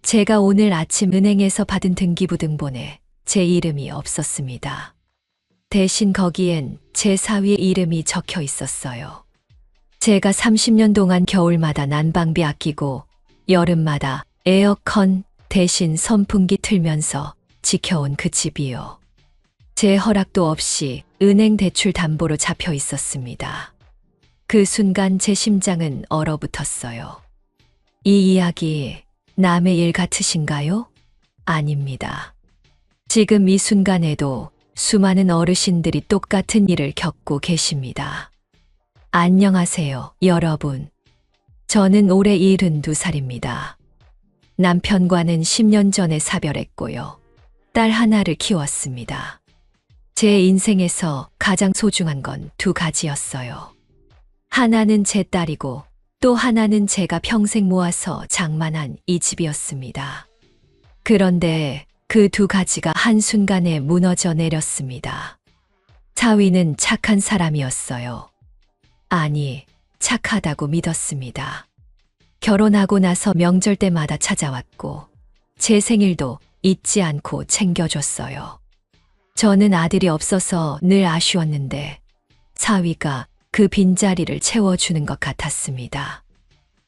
제가 오늘 아침 은행에서 받은 등기부등본에 제 이름이 없었습니다. 대신 거기엔 제 사위의 이름이 적혀 있었어요. 제가 30년 동안 겨울마다 난방비 아끼고 여름마다 에어컨 대신 선풍기 틀면서 지켜온 그 집이요. 제 허락도 없이 은행 대출 담보로 잡혀 있었습니다. 그 순간 제 심장은 얼어붙었어요. 이 이야기 남의 일 같으신가요? 아닙니다. 지금 이 순간에도 수많은 어르신들이 똑같은 일을 겪고 계십니다. 안녕하세요, 여러분. 저는 올해 72살입니다. 남편과는 10년 전에 사별했고요. 딸 하나를 키웠습니다. 제 인생에서 가장 소중한 건 두 가지였어요. 하나는 제 딸이고 또 하나는 제가 평생 모아서 장만한 이 집이었습니다. 그런데 그 두 가지가 한순간에 무너져 내렸습니다. 사위는 착한 사람이었어요. 아니, 착하다고 믿었습니다. 결혼하고 나서 명절 때마다 찾아왔고 제 생일도 잊지 않고 챙겨줬어요. 저는 아들이 없어서 늘 아쉬웠는데 사위가 그 빈자리를 채워주는 것 같았습니다.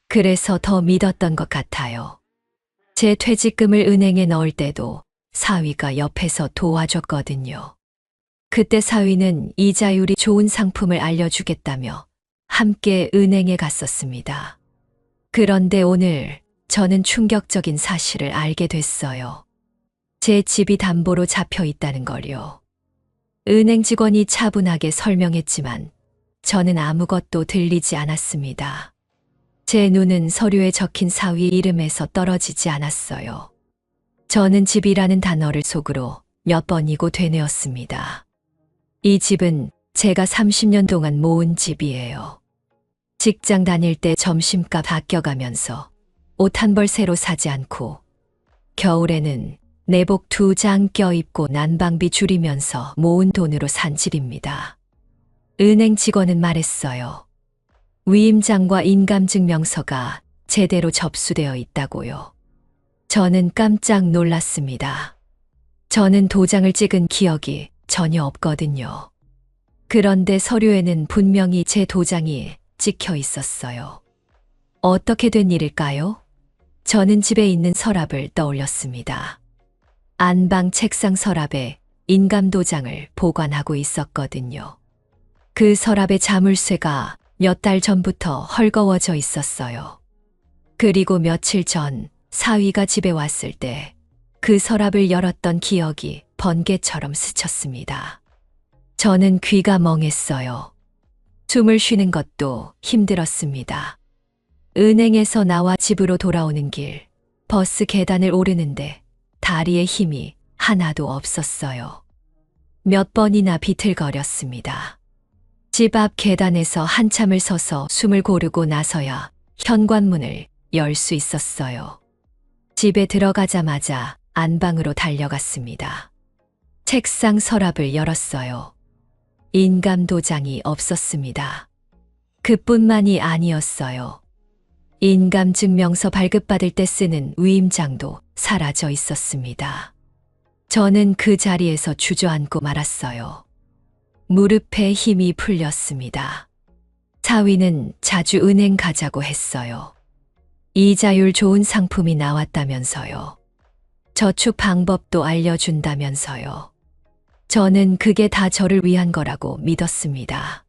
그래서 더 믿었던 것 같아요. 제 퇴직금을 은행에 넣을 때도 사위가 옆에서 도와줬거든요. 그때 사위는 이자율이 좋은 상품을 알려주겠다며 함께 은행에 갔었습니다. 그런데 오늘 저는 충격적인 사실을 알게 됐어요. 제 집이 담보로 잡혀 있다는 걸요. 은행 직원이 차분하게 설명했지만 저는 아무것도 들리지 않았습니다. 제 눈은 서류에 적힌 사위 이름에서 떨어지지 않았어요. 저는 집이라는 단어를 속으로 몇 번이고 되뇌었습니다. 이 집은 제가 30년 동안 모은 집이에요. 직장 다닐 때 점심값 아껴가면서 옷 한 벌 새로 사지 않고 겨울에는 내복 2장 껴입고 난방비 줄이면서 모은 돈으로 산 집입니다. 은행 직원은 말했어요. 위임장과 인감증명서가 제대로 접수되어 있다고요. 저는 깜짝 놀랐습니다. 저는 도장을 찍은 기억이 전혀 없거든요. 그런데 서류에는 분명히 제 도장이 찍혀 있었어요. 어떻게 된 일일까요? 저는 집에 있는 서랍을 떠올렸습니다. 안방 책상 서랍에 인감도장을 보관하고 있었거든요. 그 서랍에 자물쇠가 몇 달 전부터 헐거워져 있었어요. 그리고 며칠 전 사위가 집에 왔을 때 그 서랍을 열었던 기억이 번개처럼 스쳤습니다. 저는 귀가 멍했어요. 숨을 쉬는 것도 힘들었습니다. 은행에서 나와 집으로 돌아오는 길, 버스 계단을 오르는데 다리에 힘이 하나도 없었어요. 몇 번이나 비틀거렸습니다. 집 앞 계단에서 한참을 서서 숨을 고르고 나서야 현관문을 열 수 있었어요. 집에 들어가자마자 안방으로 달려갔습니다. 책상 서랍을 열었어요. 인감도장이 없었습니다. 그뿐만이 아니었어요. 인감증명서 발급받을 때 쓰는 위임장도 사라져 있었습니다. 저는 그 자리에서 주저앉고 말았어요. 무릎에 힘이 풀렸습니다. 사위는 자주 은행 가자고 했어요. 이자율 좋은 상품이 나왔다면서요. 저축 방법도 알려준다면서요. 저는 그게 다 저를 위한 거라고 믿었습니다.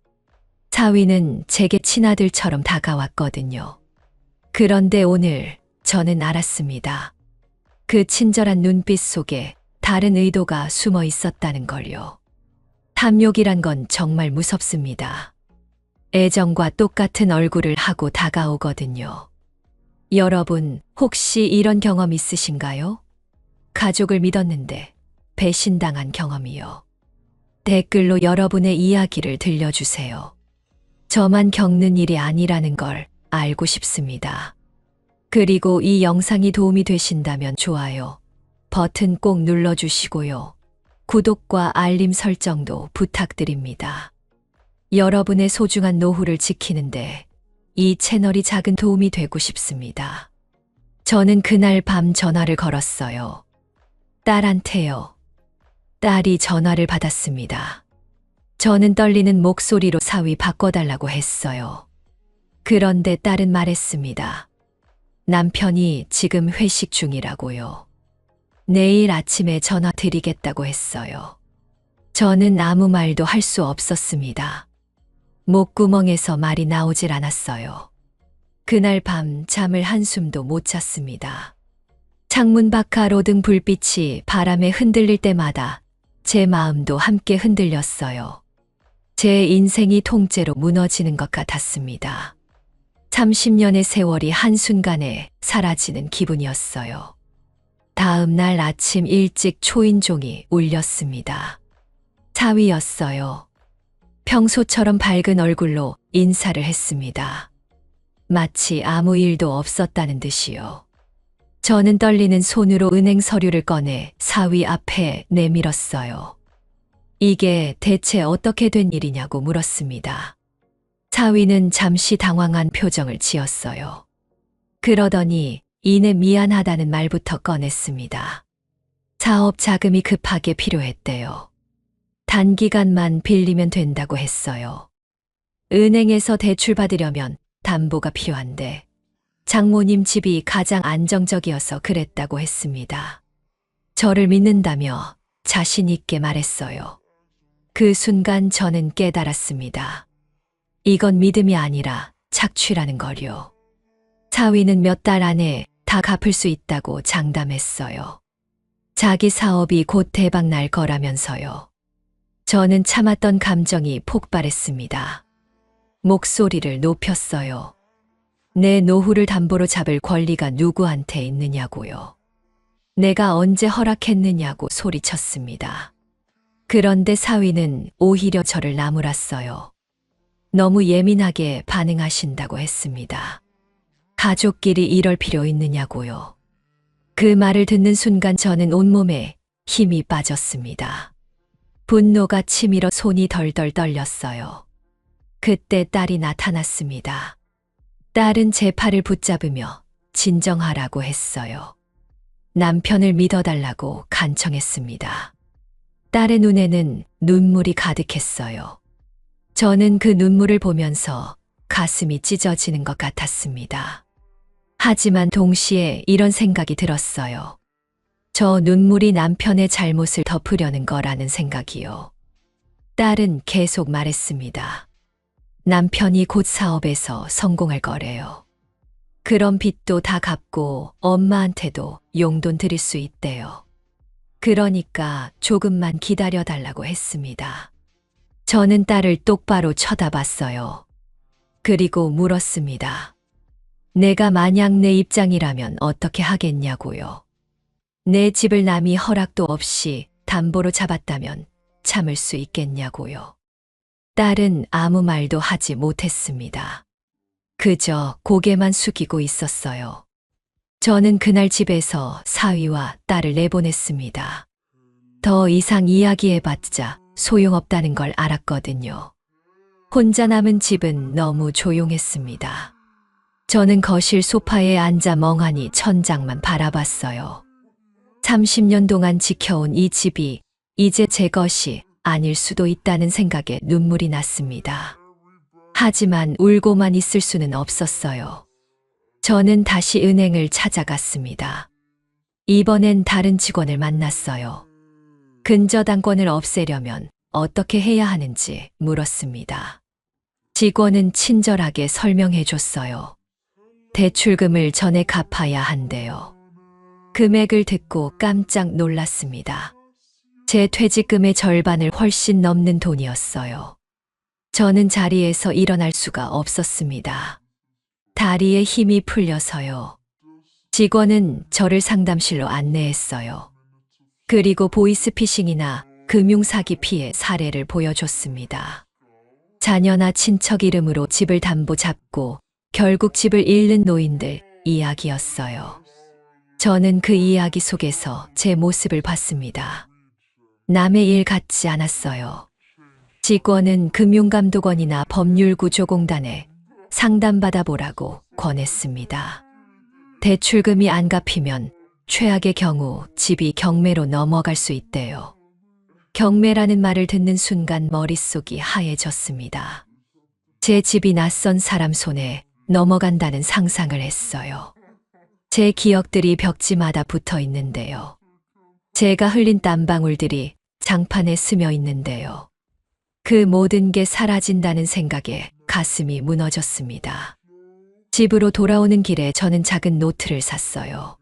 사위는 제게 친아들처럼 다가왔거든요. 그런데 오늘 저는 알았습니다. 그 친절한 눈빛 속에 다른 의도가 숨어 있었다는 걸요. 탐욕이란 건 정말 무섭습니다. 애정과 똑같은 얼굴을 하고 다가오거든요. 여러분, 혹시 이런 경험 있으신가요? 가족을 믿었는데 배신당한 경험이요. 댓글로 여러분의 이야기를 들려주세요. 저만 겪는 일이 아니라는 걸 알고 싶습니다. 그리고 이 영상이 도움이 되신다면 좋아요 버튼 꼭 눌러주시고요. 구독과 알림 설정도 부탁드립니다. 여러분의 소중한 노후를 지키는데 이 채널이 작은 도움이 되고 싶습니다. 저는 그날 밤 전화를 걸었어요. 딸한테요. 딸이 전화를 받았습니다. 저는 떨리는 목소리로 사위 바꿔달라고 했어요. 그런데 딸은 말했습니다. 남편이 지금 회식 중이라고요. 내일 아침에 전화 드리겠다고 했어요. 저는 아무 말도 할 수 없었습니다. 목구멍에서 말이 나오질 않았어요. 그날 밤 잠을 한숨도 못 잤습니다. 창문 바깥 오등 불빛이 바람에 흔들릴 때마다 제 마음도 함께 흔들렸어요. 제 인생이 통째로 무너지는 것 같았습니다. 30년의 세월이 한순간에 사라지는 기분이었어요. 다음 날 아침 일찍 초인종이 울렸습니다. 사위였어요. 평소처럼 밝은 얼굴로 인사를 했습니다. 마치 아무 일도 없었다는 듯이요. 저는 떨리는 손으로 은행 서류를 꺼내 사위 앞에 내밀었어요. 이게 대체 어떻게 된 일이냐고 물었습니다. 사위는 잠시 당황한 표정을 지었어요. 그러더니 이내 미안하다는 말부터 꺼냈습니다. 사업 자금이 급하게 필요했대요. 단기간만 빌리면 된다고 했어요. 은행에서 대출 받으려면 담보가 필요한데 장모님 집이 가장 안정적이어서 그랬다고 했습니다. 저를 믿는다며 자신 있게 말했어요. 그 순간 저는 깨달았습니다. 이건 믿음이 아니라 착취라는 걸요. 사위는 몇 달 안에 다 갚을 수 있다고 장담했어요. 자기 사업이 곧 대박 날 거라면서요. 저는 참았던 감정이 폭발했습니다. 목소리를 높였어요. 내 노후를 담보로 잡을 권리가 누구한테 있느냐고요. 내가 언제 허락했느냐고 소리쳤습니다. 그런데 사위는 오히려 저를 나무랐어요. 너무 예민하게 반응하신다고 했습니다. 가족끼리 이럴 필요 있느냐고요. 그 말을 듣는 순간 저는 온몸에 힘이 빠졌습니다. 분노가 치밀어 손이 덜덜 떨렸어요. 그때 딸이 나타났습니다. 딸은 제 팔을 붙잡으며 진정하라고 했어요. 남편을 믿어달라고 간청했습니다. 딸의 눈에는 눈물이 가득했어요. 저는 그 눈물을 보면서 가슴이 찢어지는 것 같았습니다. 하지만 동시에 이런 생각이 들었어요. 저 눈물이 남편의 잘못을 덮으려는 거라는 생각이요. 딸은 계속 말했습니다. 남편이 곧 사업에서 성공할 거래요. 그럼 빚도 다 갚고 엄마한테도 용돈 드릴 수 있대요. 그러니까 조금만 기다려달라고 했습니다. 저는 딸을 똑바로 쳐다봤어요. 그리고 물었습니다. 내가 만약 내 입장이라면 어떻게 하겠냐고요. 내 집을 남이 허락도 없이 담보로 잡았다면 참을 수 있겠냐고요. 딸은 아무 말도 하지 못했습니다. 그저 고개만 숙이고 있었어요. 저는 그날 집에서 사위와 딸을 내보냈습니다. 더 이상 이야기해봤자 소용없다는 걸 알았거든요. 혼자 남은 집은 너무 조용했습니다. 저는 거실 소파에 앉아 멍하니 천장만 바라봤어요. 30년 동안 지켜온 이 집이 이제 제 것이 아닐 수도 있다는 생각에 눈물이 났습니다. 하지만 울고만 있을 수는 없었어요. 저는 다시 은행을 찾아갔습니다. 이번엔 다른 직원을 만났어요. 근저당권을 없애려면 어떻게 해야 하는지 물었습니다. 직원은 친절하게 설명해 줬어요. 대출금을 전에 갚아야 한대요. 금액을 듣고 깜짝 놀랐습니다. 제 퇴직금의 절반을 훨씬 넘는 돈이었어요. 저는 자리에서 일어날 수가 없었습니다. 다리에 힘이 풀려서요. 직원은 저를 상담실로 안내했어요. 그리고 보이스피싱이나 금융사기 피해 사례를 보여줬습니다. 자녀나 친척 이름으로 집을 담보 잡고 결국 집을 잃는 노인들 이야기였어요. 저는 그 이야기 속에서 제 모습을 봤습니다. 남의 일 같지 않았어요. 직원은 금융감독원이나 법률구조공단에 상담받아보라고 권했습니다. 대출금이 안 갚히면 최악의 경우 집이 경매로 넘어갈 수 있대요. 경매라는 말을 듣는 순간 머릿속이 하얘졌습니다. 제 집이 낯선 사람 손에 넘어간다는 상상을 했어요. 제 기억들이 벽지마다 붙어 있는데요. 제가 흘린 땀방울들이 장판에 스며 있는데요. 그 모든 게 사라진다는 생각에 가슴이 무너졌습니다. 집으로 돌아오는 길에 저는 작은 노트를 샀어요.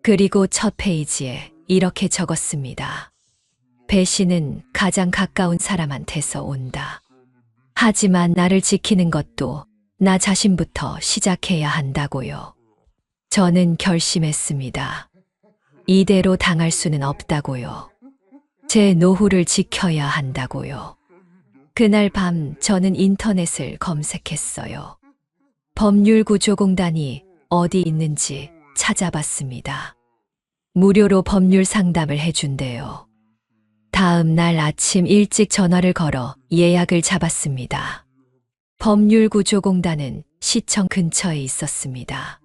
그리고 첫 페이지에 이렇게 적었습니다. 배신은 가장 가까운 사람한테서 온다. 하지만 나를 지키는 것도 나 자신부터 시작해야 한다고요. 저는 결심했습니다. 이대로 당할 수는 없다고요. 제 노후를 지켜야 한다고요. 그날 밤 저는 인터넷을 검색했어요. 법률구조공단이 어디 있는지 찾아봤습니다. 무료로 법률 상담을 해준대요. 다음 날 아침 일찍 전화를 걸어 예약을 잡았습니다. 법률구조공단은 시청 근처에 있었습니다.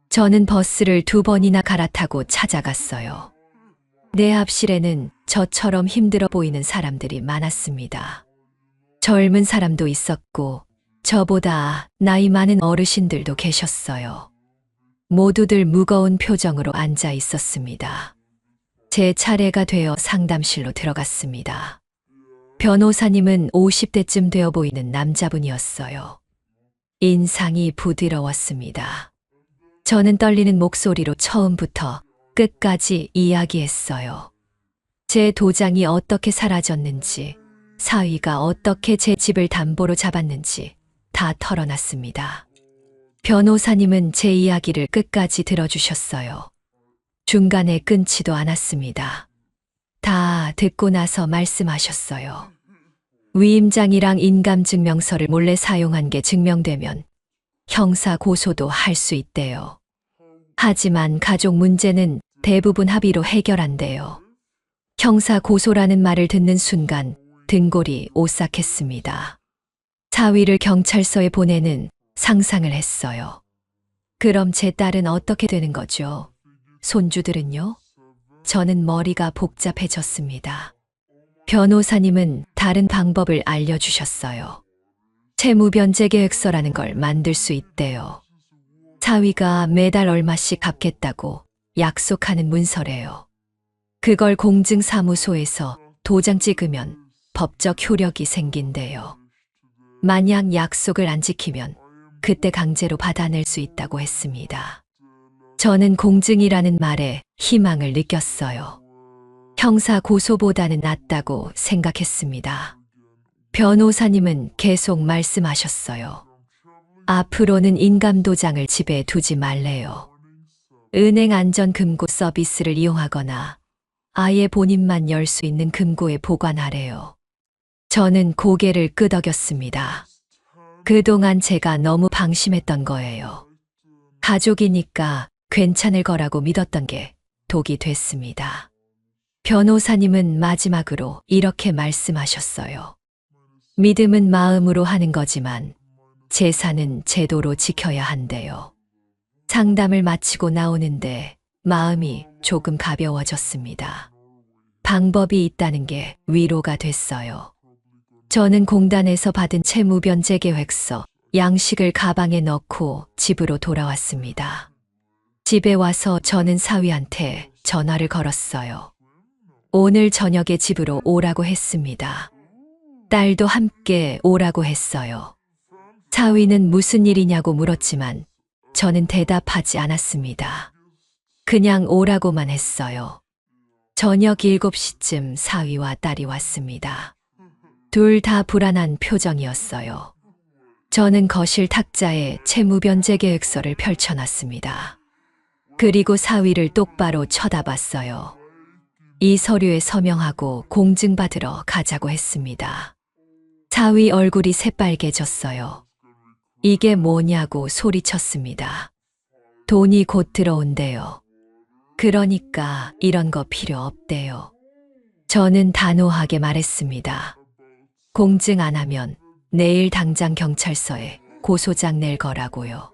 저는 버스를 2번이나 갈아타고 찾아갔어요. 내 앞실에는 저처럼 힘들어 보이는 사람들이 많았습니다. 젊은 사람도 있었고 저보다 나이 많은 어르신들도 계셨어요. 모두들 무거운 표정으로 앉아 있었습니다. 제 차례가 되어 상담실로 들어갔습니다. 변호사님은 50대쯤 되어 보이는 남자분이었어요. 인상이 부드러웠습니다. 저는 떨리는 목소리로 처음부터 끝까지 이야기했어요. 제 도장이 어떻게 사라졌는지, 사위가 어떻게 제 집을 담보로 잡았는지 다 털어놨습니다. 변호사님은 제 이야기를 끝까지 들어주셨어요. 중간에 끊지도 않았습니다. 다 듣고 나서 말씀하셨어요. 위임장이랑 인감증명서를 몰래 사용한 게 증명되면 형사 고소도 할 수 있대요. 하지만 가족 문제는 대부분 합의로 해결한대요. 형사 고소라는 말을 듣는 순간 등골이 오싹했습니다. 사위를 경찰서에 보내는 상상을 했어요. 그럼 제 딸은 어떻게 되는 거죠? 손주들은요? 저는 머리가 복잡해졌습니다. 변호사님은 다른 방법을 알려주셨어요. 채무변제 계획서라는 걸 만들 수 있대요. 사위가 매달 얼마씩 갚겠다고 약속하는 문서래요. 그걸 공증사무소에서 도장 찍으면 법적 효력이 생긴대요. 만약 약속을 안 지키면 그때 강제로 받아낼 수 있다고 했습니다. 저는 공증이라는 말에 희망을 느꼈어요. 형사 고소보다는 낫다고 생각했습니다. 변호사님은 계속 말씀하셨어요. 앞으로는 인감도장을 집에 두지 말래요. 은행 안전금고 서비스를 이용하거나 아예 본인만 열 수 있는 금고에 보관하래요. 저는 고개를 끄덕였습니다. 그동안 제가 너무 방심했던 거예요. 가족이니까 괜찮을 거라고 믿었던 게 독이 됐습니다. 변호사님은 마지막으로 이렇게 말씀하셨어요. 믿음은 마음으로 하는 거지만 재산은 제도로 지켜야 한대요. 상담을 마치고 나오는데 마음이 조금 가벼워졌습니다. 방법이 있다는 게 위로가 됐어요. 저는 공단에서 받은 채무변제 계획서, 양식을 가방에 넣고 집으로 돌아왔습니다. 집에 와서 저는 사위한테 전화를 걸었어요. 오늘 저녁에 집으로 오라고 했습니다. 딸도 함께 오라고 했어요. 사위는 무슨 일이냐고 물었지만 저는 대답하지 않았습니다. 그냥 오라고만 했어요. 저녁 7시쯤 사위와 딸이 왔습니다. 둘 다 불안한 표정이었어요. 저는 거실 탁자에 채무변제 계획서를 펼쳐놨습니다. 그리고 사위를 똑바로 쳐다봤어요. 이 서류에 서명하고 공증받으러 가자고 했습니다. 사위 얼굴이 새빨개졌어요. 이게 뭐냐고 소리쳤습니다. 돈이 곧 들어온대요. 그러니까 이런 거 필요 없대요. 저는 단호하게 말했습니다. 공증 안 하면 내일 당장 경찰서에 고소장 낼 거라고요.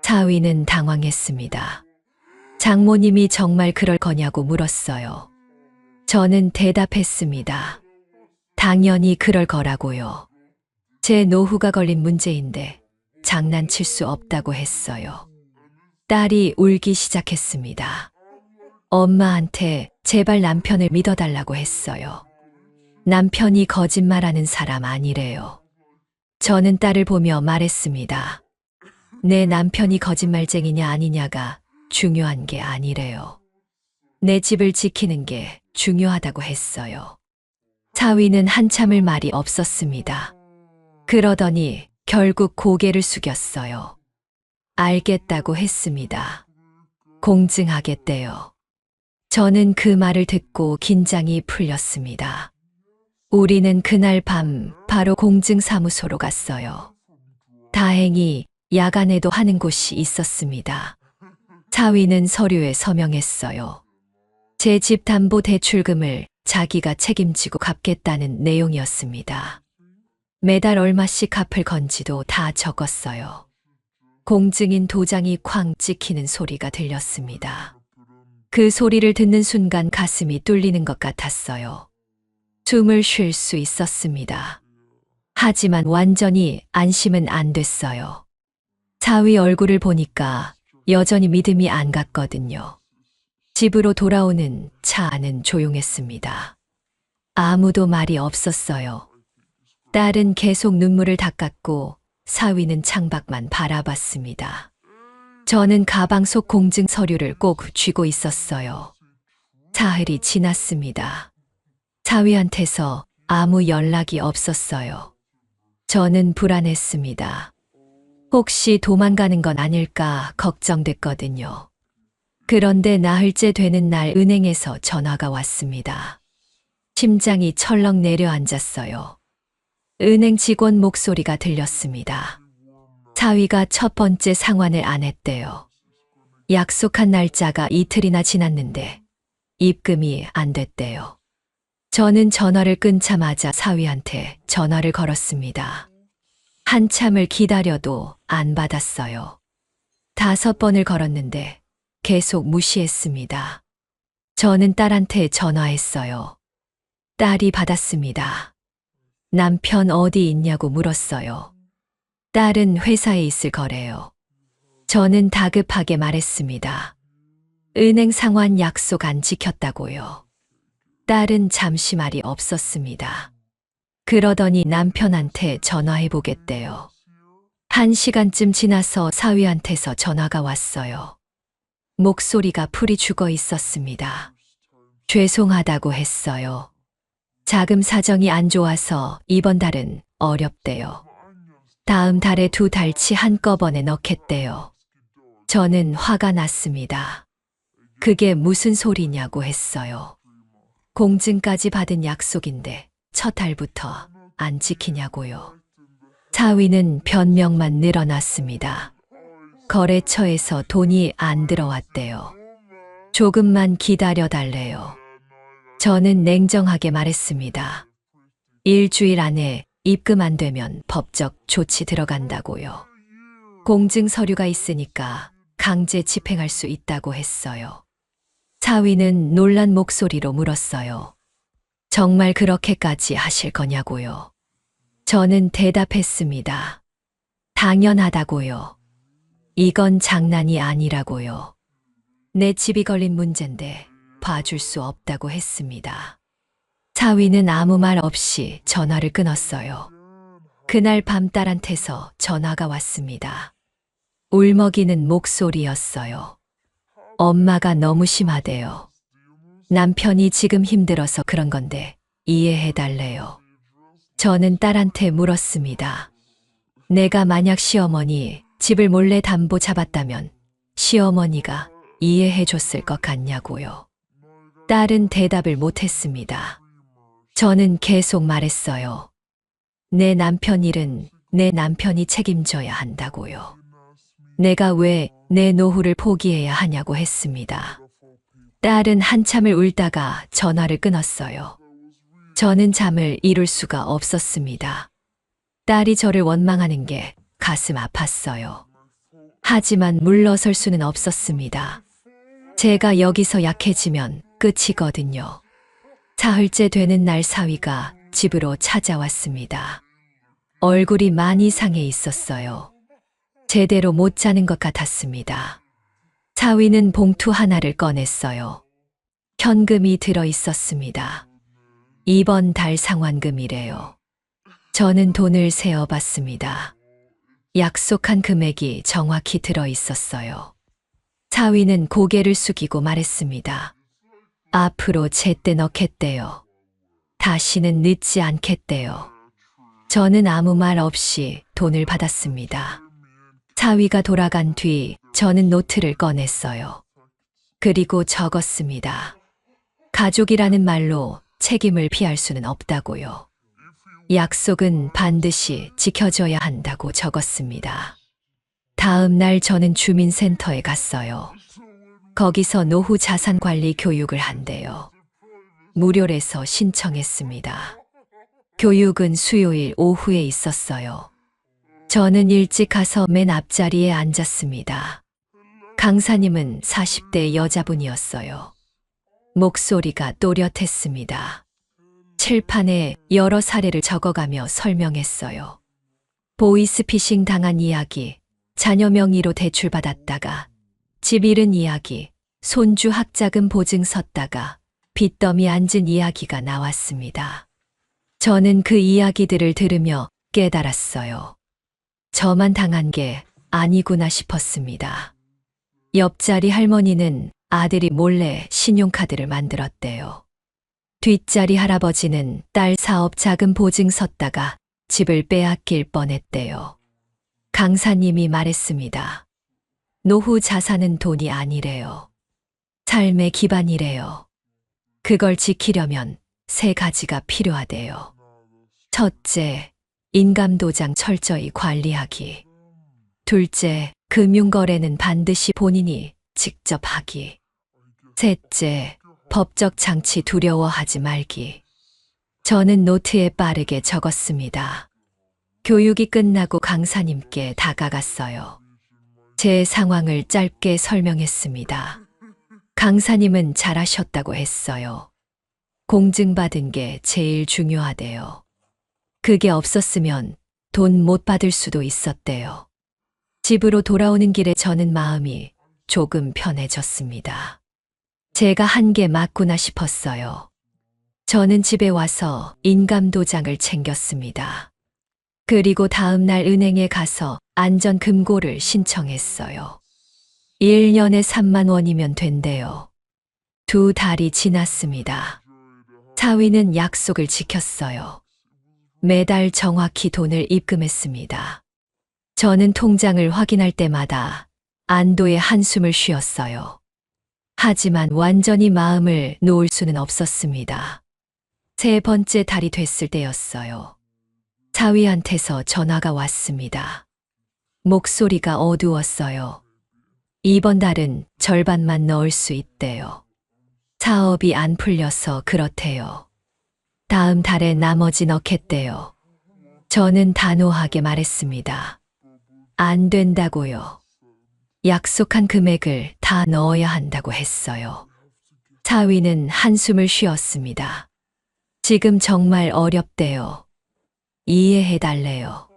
사위는 당황했습니다. 장모님이 정말 그럴 거냐고 물었어요. 저는 대답했습니다. 당연히 그럴 거라고요. 제 노후가 걸린 문제인데 장난칠 수 없다고 했어요. 딸이 울기 시작했습니다. 엄마한테 제발 남편을 믿어달라고 했어요. 남편이 거짓말하는 사람 아니래요. 저는 딸을 보며 말했습니다. 내 남편이 거짓말쟁이냐 아니냐가 중요한 게 아니래요. 내 집을 지키는 게 중요하다고 했어요. 사위는 한참을 말이 없었습니다. 그러더니 결국 고개를 숙였어요. 알겠다고 했습니다. 공증하겠대요. 저는 그 말을 듣고 긴장이 풀렸습니다. 우리는 그날 밤 바로 공증사무소로 갔어요. 다행히 야간에도 하는 곳이 있었습니다. 사위는 서류에 서명했어요. 제 집 담보 대출금을 자기가 책임지고 갚겠다는 내용이었습니다. 매달 얼마씩 갚을 건지도 다 적었어요. 공증인 도장이 쾅 찍히는 소리가 들렸습니다. 그 소리를 듣는 순간 가슴이 뚫리는 것 같았어요. 숨을 쉴 수 있었습니다. 하지만 완전히 안심은 안 됐어요. 사위 얼굴을 보니까 여전히 믿음이 안 갔거든요. 집으로 돌아오는 차 안은 조용했습니다. 아무도 말이 없었어요. 딸은 계속 눈물을 닦았고 사위는 창밖만 바라봤습니다. 저는 가방 속 공증 서류를 꼭 쥐고 있었어요. 사흘이 지났습니다. 사위한테서 아무 연락이 없었어요. 저는 불안했습니다. 혹시 도망가는 건 아닐까 걱정됐거든요. 그런데 나흘째 되는 날 은행에서 전화가 왔습니다. 심장이 철렁 내려앉았어요. 은행 직원 목소리가 들렸습니다. 사위가 첫 번째 상환을 안 했대요. 약속한 날짜가 이틀이나 지났는데 입금이 안 됐대요. 저는 전화를 끊자마자 사위한테 전화를 걸었습니다. 한참을 기다려도 안 받았어요. 5번을 걸었는데 계속 무시했습니다. 저는 딸한테 전화했어요. 딸이 받았습니다. 남편 어디 있냐고 물었어요. 딸은 회사에 있을 거래요. 저는 다급하게 말했습니다. 은행 상환 약속 안 지켰다고요. 딸은 잠시 말이 없었습니다. 그러더니 남편한테 전화해보겠대요. 1시간쯤 지나서 사위한테서 전화가 왔어요. 목소리가 풀이 죽어 있었습니다. 죄송하다고 했어요. 자금 사정이 안 좋아서 이번 달은 어렵대요. 다음 달에 2달치 한꺼번에 넣겠대요. 저는 화가 났습니다. 그게 무슨 소리냐고 했어요. 공증까지 받은 약속인데 첫 달부터 안 지키냐고요. 사위는 변명만 늘어났습니다. 거래처에서 돈이 안 들어왔대요. 조금만 기다려달래요. 저는 냉정하게 말했습니다. 일주일 안에 입금 안 되면 법적 조치 들어간다고요. 공증 서류가 있으니까 강제 집행할 수 있다고 했어요. 사위는 놀란 목소리로 물었어요. 정말 그렇게까지 하실 거냐고요. 저는 대답했습니다. 당연하다고요. 이건 장난이 아니라고요. 내 집이 걸린 문제인데 봐줄 수 없다고 했습니다. 사위는 아무 말 없이 전화를 끊었어요. 그날 밤 딸한테서 전화가 왔습니다. 울먹이는 목소리였어요. 엄마가 너무 심하대요. 남편이 지금 힘들어서 그런 건데 이해해달래요. 저는 딸한테 물었습니다. 내가 만약 시어머니 집을 몰래 담보 잡았다면 시어머니가 이해해줬을 것 같냐고요. 딸은 대답을 못했습니다. 저는 계속 말했어요. 내 남편 일은 내 남편이 책임져야 한다고요. 내가 왜 내 노후를 포기해야 하냐고 했습니다. 딸은 한참을 울다가 전화를 끊었어요. 저는 잠을 이룰 수가 없었습니다. 딸이 저를 원망하는 게 가슴 아팠어요. 하지만 물러설 수는 없었습니다. 제가 여기서 약해지면 끝이거든요. 사흘째 되는 날 사위가 집으로 찾아왔습니다. 얼굴이 많이 상해 있었어요. 제대로 못 자는 것 같았습니다. 사위는 봉투 하나를 꺼냈어요. 현금이 들어 있었습니다. 이번 달 상환금이래요. 저는 돈을 세어봤습니다. 약속한 금액이 정확히 들어 있었어요. 사위는 고개를 숙이고 말했습니다. 앞으로 제때 넣겠대요. 다시는 늦지 않겠대요. 저는 아무 말 없이 돈을 받았습니다. 사위가 돌아간 뒤 저는 노트를 꺼냈어요. 그리고 적었습니다. 가족이라는 말로 책임을 피할 수는 없다고요. 약속은 반드시 지켜져야 한다고 적었습니다. 다음 날 저는 주민센터에 갔어요. 거기서 노후 자산 관리 교육을 한대요. 무료래서 신청했습니다. 교육은 수요일 오후에 있었어요. 저는 일찍 가서 맨 앞자리에 앉았습니다. 강사님은 40대 여자분이었어요. 목소리가 또렷했습니다. 칠판에 여러 사례를 적어가며 설명했어요. 보이스피싱 당한 이야기, 자녀 명의로 대출받았다가 집 잃은 이야기, 손주 학자금 보증 섰다가 빚더미 앉은 이야기가 나왔습니다. 저는 그 이야기들을 들으며 깨달았어요. 저만 당한 게 아니구나 싶었습니다. 옆자리 할머니는 아들이 몰래 신용카드를 만들었대요. 뒷자리 할아버지는 딸 사업 자금 보증 섰다가 집을 빼앗길 뻔했대요. 강사님이 말했습니다. 노후 자산은 돈이 아니래요. 삶의 기반이래요. 그걸 지키려면 3가지가 필요하대요. 첫째, 인감도장 철저히 관리하기. 둘째, 금융거래는 반드시 본인이 직접 하기. 셋째, 법적 장치 두려워하지 말기. 저는 노트에 빠르게 적었습니다. 교육이 끝나고 강사님께 다가갔어요. 제 상황을 짧게 설명했습니다. 강사님은 잘하셨다고 했어요. 공증받은 게 제일 중요하대요. 그게 없었으면 돈 못 받을 수도 있었대요. 집으로 돌아오는 길에 저는 마음이 조금 편해졌습니다. 제가 한 게 맞구나 싶었어요. 저는 집에 와서 인감도장을 챙겼습니다. 그리고 다음 날 은행에 가서 안전금고를 신청했어요. 1년에 3만 원이면 된대요. 2달이 지났습니다. 사위는 약속을 지켰어요. 매달 정확히 돈을 입금했습니다. 저는 통장을 확인할 때마다 안도의 한숨을 쉬었어요. 하지만 완전히 마음을 놓을 수는 없었습니다. 3번째 달이 됐을 때였어요. 사위한테서 전화가 왔습니다. 목소리가 어두웠어요. 이번 달은 절반만 넣을 수 있대요. 사업이 안 풀려서 그렇대요. 다음 달에 나머지 넣겠대요. 저는 단호하게 말했습니다. 안 된다고요. 약속한 금액을 다 넣어야 한다고 했어요. 사위는 한숨을 쉬었습니다. 지금 정말 어렵대요. 이해해달래요.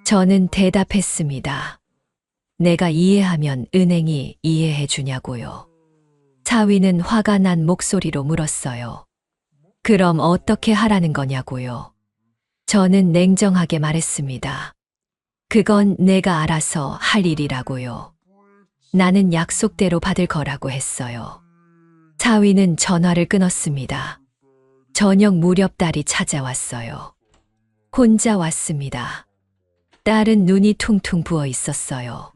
저는 대답했습니다. 내가 이해하면 은행이 이해해주냐고요. 사위는 화가 난 목소리로 물었어요. 그럼 어떻게 하라는 거냐고요. 저는 냉정하게 말했습니다. 그건 내가 알아서 할 일이라고요. 나는 약속대로 받을 거라고 했어요. 사위는 전화를 끊었습니다. 저녁 무렵 딸이 찾아왔어요. 혼자 왔습니다. 딸은 눈이 퉁퉁 부어 있었어요.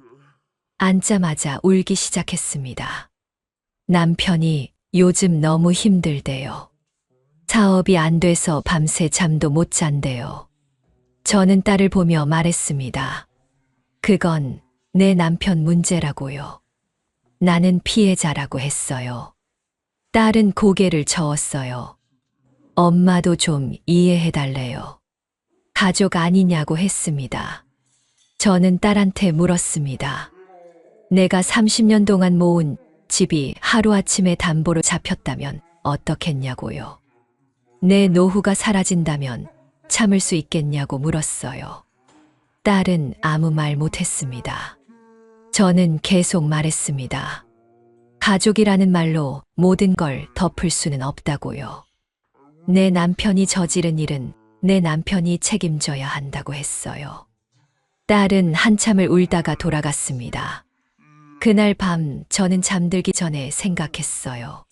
앉자마자 울기 시작했습니다. 남편이 요즘 너무 힘들대요. 사업이 안 돼서 밤새 잠도 못 잔대요. 저는 딸을 보며 말했습니다. 그건 내 남편 문제라고요. 나는 피해자라고 했어요. 딸은 고개를 저었어요. 엄마도 좀 이해해달래요. 가족 아니냐고 했습니다. 저는 딸한테 물었습니다. 내가 30년 동안 모은 집이 하루아침에 담보로 잡혔다면 어떻겠냐고요. 내 노후가 사라진다면 참을 수 있겠냐고 물었어요. 딸은 아무 말 못했습니다. 저는 계속 말했습니다. 가족이라는 말로 모든 걸 덮을 수는 없다고요. 내 남편이 저지른 일은 내 남편이 책임져야 한다고 했어요. 딸은 한참을 울다가 돌아갔습니다. 그날 밤 저는 잠들기 전에 생각했어요.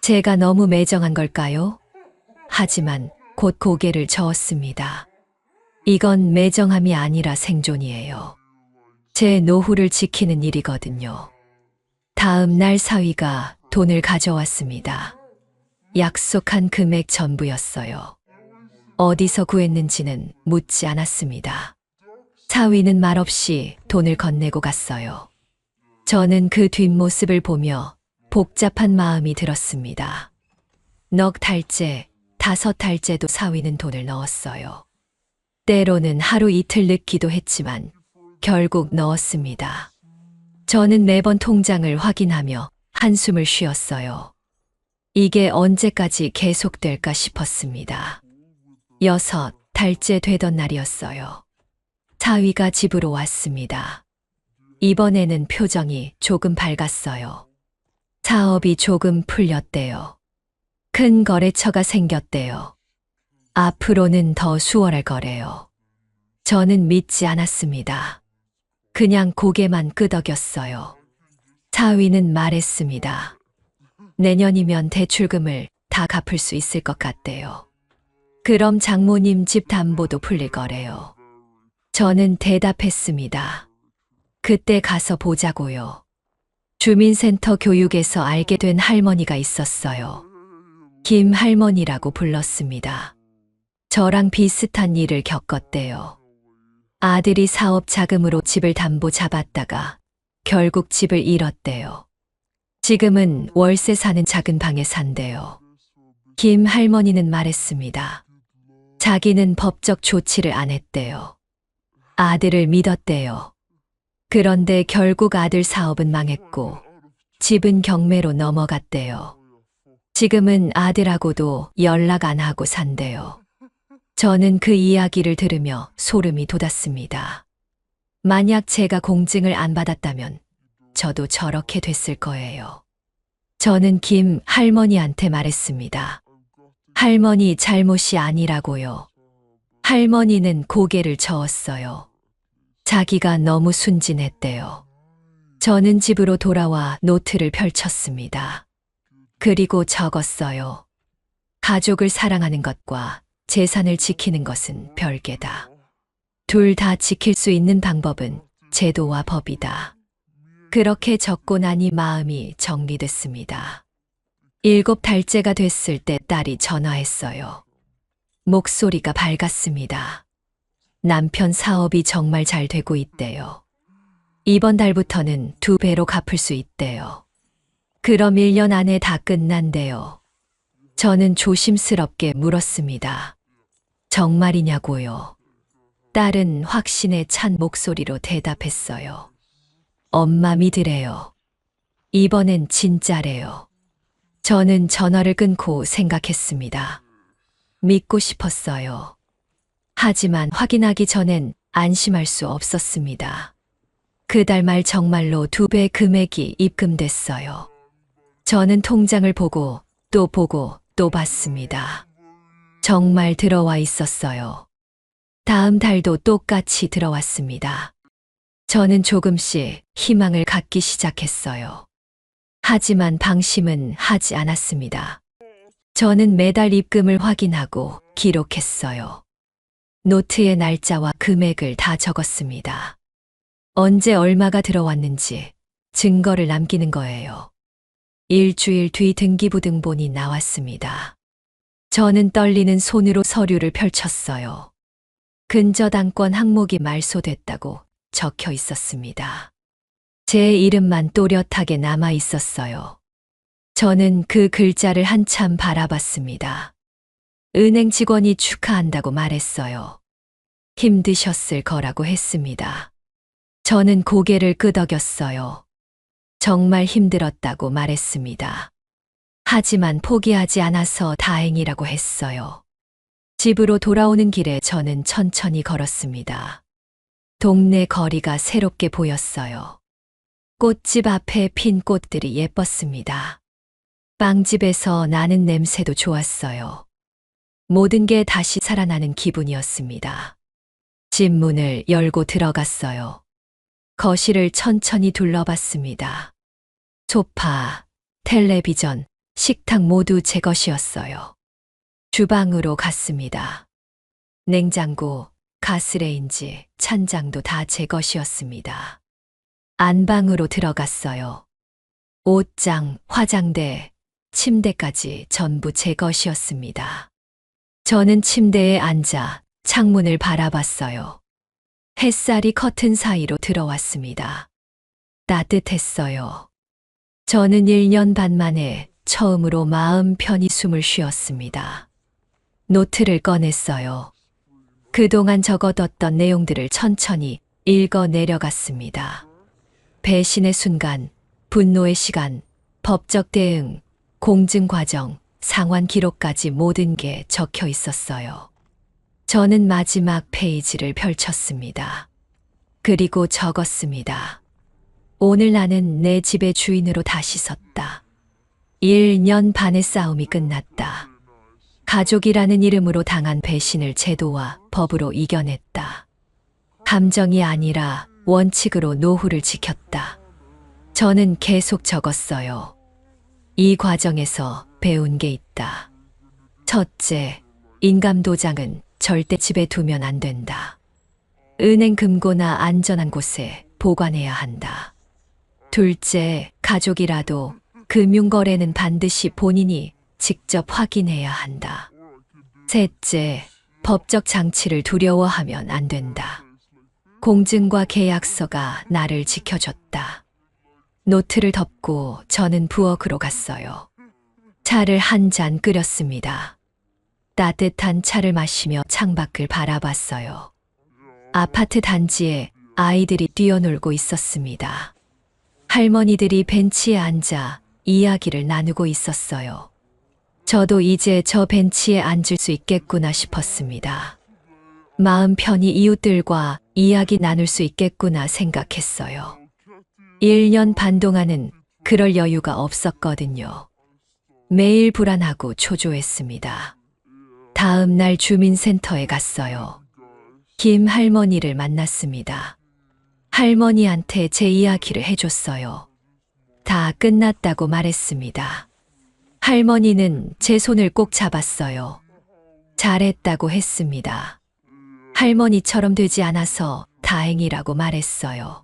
제가 너무 매정한 걸까요? 하지만 곧 고개를 저었습니다. 이건 매정함이 아니라 생존이에요. 제 노후를 지키는 일이거든요. 다음 날 사위가 돈을 가져왔습니다. 약속한 금액 전부였어요. 어디서 구했는지는 묻지 않았습니다. 사위는 말없이 돈을 건네고 갔어요. 저는 그 뒷모습을 보며 복잡한 마음이 들었습니다. 넉 달째, 5달째도 사위는 돈을 넣었어요. 때로는 하루 이틀 늦기도 했지만 결국 넣었습니다. 저는 매번 통장을 확인하며 한숨을 쉬었어요. 이게 언제까지 계속될까 싶었습니다. 6달째 되던 날이었어요. 사위가 집으로 왔습니다. 이번에는 표정이 조금 밝았어요. 사업이 조금 풀렸대요. 큰 거래처가 생겼대요. 앞으로는 더 수월할 거래요. 저는 믿지 않았습니다. 그냥 고개만 끄덕였어요. 사위는 말했습니다. 내년이면 대출금을 다 갚을 수 있을 것 같대요. 그럼 장모님 집 담보도 풀릴 거래요. 저는 대답했습니다. 그때 가서 보자고요. 주민센터 교육에서 알게 된 할머니가 있었어요. 김 할머니라고 불렀습니다. 저랑 비슷한 일을 겪었대요. 아들이 사업 자금으로 집을 담보 잡았다가 결국 집을 잃었대요. 지금은 월세 사는 작은 방에 산대요. 김 할머니는 말했습니다. 자기는 법적 조치를 안 했대요. 아들을 믿었대요. 그런데 결국 아들 사업은 망했고 집은 경매로 넘어갔대요. 지금은 아들하고도 연락 안 하고 산대요. 저는 그 이야기를 들으며 소름이 돋았습니다. 만약 제가 공증을 안 받았다면 저도 저렇게 됐을 거예요. 저는 김 할머니한테 말했습니다. 할머니 잘못이 아니라고요. 할머니는 고개를 저었어요. 자기가 너무 순진했대요. 저는 집으로 돌아와 노트를 펼쳤습니다. 그리고 적었어요. 가족을 사랑하는 것과 재산을 지키는 것은 별개다. 둘 다 지킬 수 있는 방법은 제도와 법이다. 그렇게 적고 나니 마음이 정리됐습니다. 7달째가 됐을 때 딸이 전화했어요. 목소리가 밝았습니다. 남편 사업이 정말 잘 되고 있대요. 이번 달부터는 2배로 갚을 수 있대요. 그럼 1년 안에 다 끝난대요. 저는 조심스럽게 물었습니다. 정말이냐고요? 딸은 확신에 찬 목소리로 대답했어요. 엄마 믿으래요. 이번엔 진짜래요. 저는 전화를 끊고 생각했습니다. 믿고 싶었어요. 하지만 확인하기 전엔 안심할 수 없었습니다. 그달 말 정말로 2배 금액이 입금됐어요. 저는 통장을 보고 또 봤습니다. 정말 들어와 있었어요. 다음 달도 똑같이 들어왔습니다. 저는 조금씩 희망을 갖기 시작했어요. 하지만 방심은 하지 않았습니다. 저는 매달 입금을 확인하고 기록했어요. 노트에 날짜와 금액을 다 적었습니다. 언제 얼마가 들어왔는지 증거를 남기는 거예요. 일주일 뒤 등기부등본이 나왔습니다. 저는 떨리는 손으로 서류를 펼쳤어요. 근저당권 항목이 말소됐다고 적혀 있었습니다. 제 이름만 또렷하게 남아 있었어요. 저는 그 글자를 한참 바라봤습니다. 은행 직원이 축하한다고 말했어요. 힘드셨을 거라고 했습니다. 저는 고개를 끄덕였어요. 정말 힘들었다고 말했습니다. 하지만 포기하지 않아서 다행이라고 했어요. 집으로 돌아오는 길에 저는 천천히 걸었습니다. 동네 거리가 새롭게 보였어요. 꽃집 앞에 핀 꽃들이 예뻤습니다. 빵집에서 나는 냄새도 좋았어요. 모든 게 다시 살아나는 기분이었습니다. 집 문을 열고 들어갔어요. 거실을 천천히 둘러봤습니다. 소파, 텔레비전, 식탁 모두 제 것이었어요. 주방으로 갔습니다. 냉장고, 가스레인지, 찬장도 다 제 것이었습니다. 안방으로 들어갔어요. 옷장, 화장대, 침대까지 전부 제 것이었습니다. 저는 침대에 앉아 창문을 바라봤어요. 햇살이 커튼 사이로 들어왔습니다. 따뜻했어요. 저는 1년 반 만에 처음으로 마음 편히 숨을 쉬었습니다. 노트를 꺼냈어요. 그동안 적어뒀던 내용들을 천천히 읽어 내려갔습니다. 배신의 순간, 분노의 시간, 법적 대응, 공증 과정, 상환 기록까지 모든 게 적혀 있었어요. 저는 마지막 페이지를 펼쳤습니다. 그리고 적었습니다. 오늘 나는 내 집의 주인으로 다시 섰다. 1년 반의 싸움이 끝났다. 가족이라는 이름으로 당한 배신을 제도와 법으로 이겨냈다. 감정이 아니라 원칙으로 노후를 지켰다. 저는 계속 적었어요. 이 과정에서 배운 게 있다. 첫째, 인감 도장은 절대 집에 두면 안 된다. 은행 금고나 안전한 곳에 보관해야 한다. 둘째, 가족이라도 금융거래는 반드시 본인이 직접 확인해야 한다. 셋째, 법적 장치를 두려워하면 안 된다. 공증과 계약서가 나를 지켜줬다. 노트를 덮고 저는 부엌으로 갔어요. 차를 한 잔 끓였습니다. 따뜻한 차를 마시며 창밖을 바라봤어요. 아파트 단지에 아이들이 뛰어놀고 있었습니다. 할머니들이 벤치에 앉아 이야기를 나누고 있었어요. 저도 이제 저 벤치에 앉을 수 있겠구나 싶었습니다. 마음 편히 이웃들과 이야기 나눌 수 있겠구나 생각했어요. 1년 반 동안은 그럴 여유가 없었거든요. 매일 불안하고 초조했습니다. 다음 날 주민센터에 갔어요. 김 할머니를 만났습니다. 할머니한테 제 이야기를 해줬어요. 다 끝났다고 말했습니다. 할머니는 제 손을 꼭 잡았어요. 잘했다고 했습니다. 할머니처럼 되지 않아서 다행이라고 말했어요.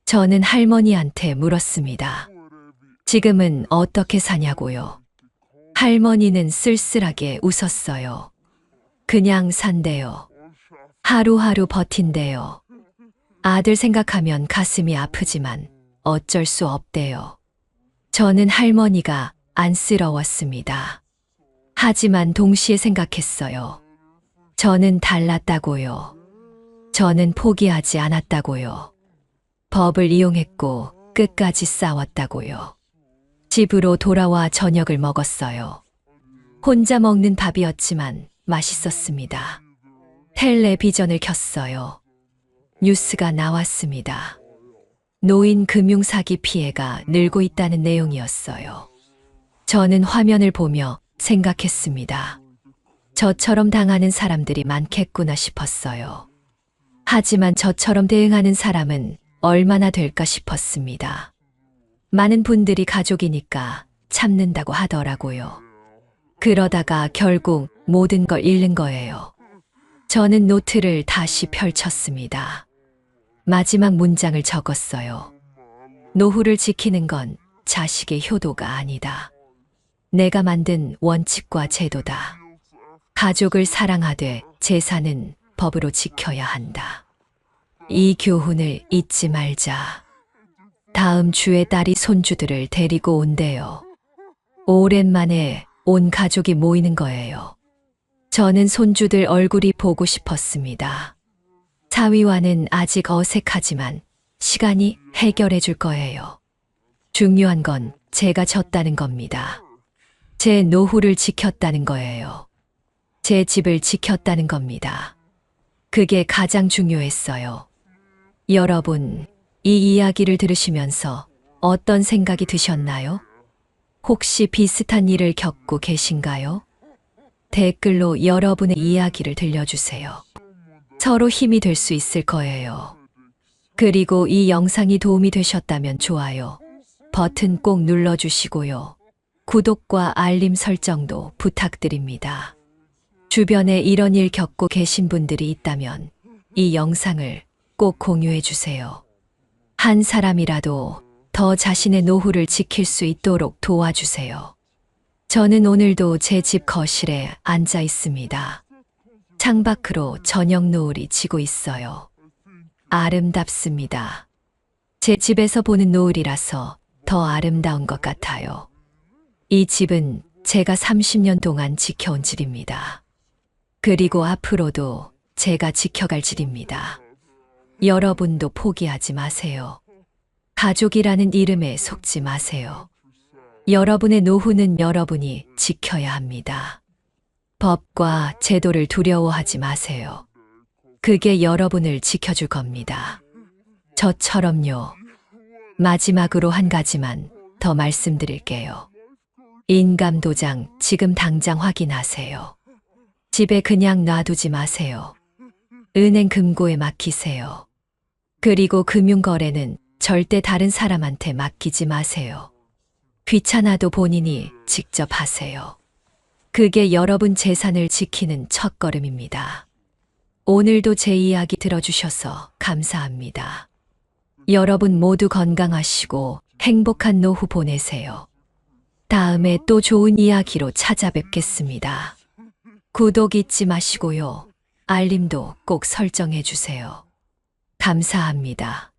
저는 할머니한테 물었습니다. 지금은 어떻게 사냐고요? 할머니는 쓸쓸하게 웃었어요. 그냥 산대요. 하루하루 버틴대요. 아들 생각하면 가슴이 아프지만 어쩔 수 없대요. 저는 할머니가 안쓰러웠습니다. 하지만 동시에 생각했어요. 저는 달랐다고요. 저는 포기하지 않았다고요. 법을 이용했고 끝까지 싸웠다고요. 집으로 돌아와 저녁을 먹었어요. 혼자 먹는 밥이었지만 맛있었습니다. 텔레비전을 켰어요. 뉴스가 나왔습니다. 노인 금융사기 피해가 늘고 있다는 내용이었어요. 저는 화면을 보며 생각했습니다. 저처럼 당하는 사람들이 많겠구나 싶었어요. 하지만 저처럼 대응하는 사람은 얼마나 될까 싶었습니다. 많은 분들이 가족이니까 참는다고 하더라고요. 그러다가 결국 모든 걸 잃는 거예요. 저는 노트를 다시 펼쳤습니다. 마지막 문장을 적었어요. 노후를 지키는 건 자식의 효도가 아니다. 내가 만든 원칙과 제도다. 가족을 사랑하되 재산은 법으로 지켜야 한다. 이 교훈을 잊지 말자. 다음 주에 딸이 손주들을 데리고 온대요. 오랜만에 온 가족이 모이는 거예요. 저는 손주들 얼굴이 보고 싶었습니다. 사위와는 아직 어색하지만 시간이 해결해 줄 거예요. 중요한 건 제가 졌다는 겁니다. 제 노후를 지켰다는 거예요. 제 집을 지켰다는 겁니다. 그게 가장 중요했어요. 여러분, 이 이야기를 들으시면서 어떤 생각이 드셨나요? 혹시 비슷한 일을 겪고 계신가요? 댓글로 여러분의 이야기를 들려주세요. 서로 힘이 될 수 있을 거예요. 그리고 이 영상이 도움이 되셨다면 좋아요 버튼 꼭 눌러주시고요. 구독과 알림 설정도 부탁드립니다. 주변에 이런 일 겪고 계신 분들이 있다면 이 영상을 꼭 공유해 주세요. 한 사람이라도 더 자신의 노후를 지킬 수 있도록 도와주세요. 저는 오늘도 제 집 거실에 앉아 있습니다. 창밖으로 저녁 노을이 지고 있어요. 아름답습니다. 제 집에서 보는 노을이라서 더 아름다운 것 같아요. 이 집은 제가 30년 동안 지켜온 집입니다. 그리고 앞으로도 제가 지켜갈 집입니다. 여러분도 포기하지 마세요. 가족이라는 이름에 속지 마세요. 여러분의 노후는 여러분이 지켜야 합니다. 법과 제도를 두려워하지 마세요. 그게 여러분을 지켜줄 겁니다. 저처럼요. 마지막으로 한 가지만 더 말씀드릴게요. 인감 도장 지금 당장 확인하세요. 집에 그냥 놔두지 마세요. 은행 금고에 맡기세요. 그리고 금융거래는 절대 다른 사람한테 맡기지 마세요. 귀찮아도 본인이 직접 하세요. 그게 여러분 재산을 지키는 첫걸음입니다. 오늘도 제 이야기 들어주셔서 감사합니다. 여러분 모두 건강하시고 행복한 노후 보내세요. 다음에 또 좋은 이야기로 찾아뵙겠습니다. 구독 잊지 마시고요. 알림도 꼭 설정해 주세요. 감사합니다.